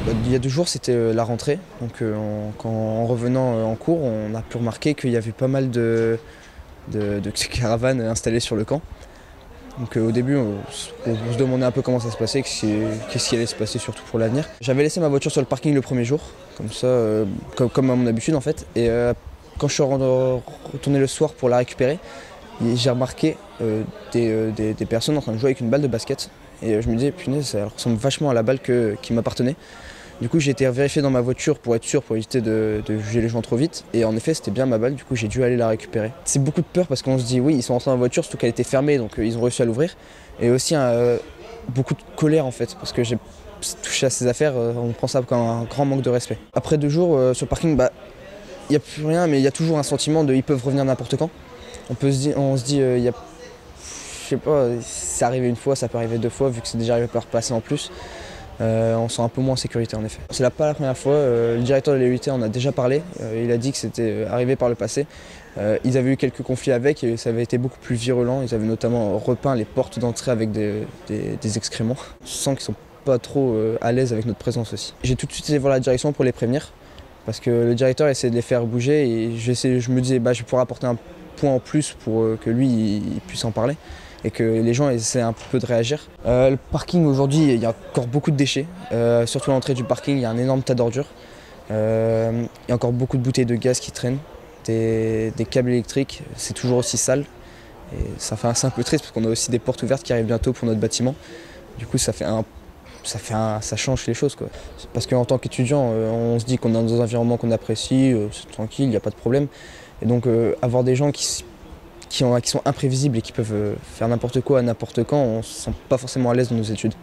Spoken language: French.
Il y a 2 jours, c'était la rentrée. Donc, en revenant en cours, on a pu remarquer qu'il y avait pas mal de caravanes installées sur le camp. Donc, au début, on se demandait un peu comment ça se passait, qu'est-ce qui allait se passer surtout pour l'avenir. J'avais laissé ma voiture sur le parking le premier jour, comme ça, comme à mon habitude en fait. Et quand je suis retourné le soir pour la récupérer, j'ai remarqué des personnes en train de jouer avec une balle de basket. Et je me disais, punaise, ça ressemble vachement à la balle qui m'appartenait. Du coup, j'ai été vérifier dans ma voiture pour être sûr, pour éviter de juger les gens trop vite. Et en effet, c'était bien ma balle, du coup, j'ai dû aller la récupérer. C'est beaucoup de peur parce qu'on se dit, oui, ils sont rentrés dans la voiture, surtout qu'elle était fermée, donc ils ont réussi à l'ouvrir. Et aussi beaucoup de colère en fait, parce que j'ai touché à ces affaires, on prend ça comme un grand manque de respect. Après 2 jours sur le parking, il n'y a plus rien, mais il y a toujours un sentiment de ils peuvent revenir n'importe quand. On se dit, je sais pas, c'est arrivé une fois, ça peut arriver 2 fois, vu que c'est déjà arrivé par le passé en plus. On se sent un peu moins en sécurité en effet. C'est pas la première fois, le directeur de l'EUT en a déjà parlé, il a dit que c'était arrivé par le passé. Ils avaient eu quelques conflits avec et ça avait été beaucoup plus virulent, ils avaient notamment repeint les portes d'entrée avec des excréments. On sent qu'ils sont pas trop à l'aise avec notre présence aussi. J'ai tout de suite été voir la direction pour les prévenir, parce que le directeur essayait de les faire bouger et je me disais je vais pouvoir apporter un point en plus pour que lui il puisse en parler et que les gens essaient un peu de réagir. Le parking aujourd'hui, il y a encore beaucoup de déchets, surtout à l'entrée du parking, il y a un énorme tas d'ordures. Il y a encore beaucoup de bouteilles de gaz qui traînent, des câbles électriques, c'est toujours aussi sale. Et c'est un peu triste parce qu'on a aussi des portes ouvertes qui arrivent bientôt pour notre bâtiment. Du coup, ça change les choses, quoi. Parce qu'en tant qu'étudiant, on se dit qu'on est dans un environnement qu'on apprécie, c'est tranquille, il n'y a pas de problème. Et donc avoir des gens qui sont imprévisibles et qui peuvent faire n'importe quoi à n'importe quand, on ne se sent pas forcément à l'aise dans nos études.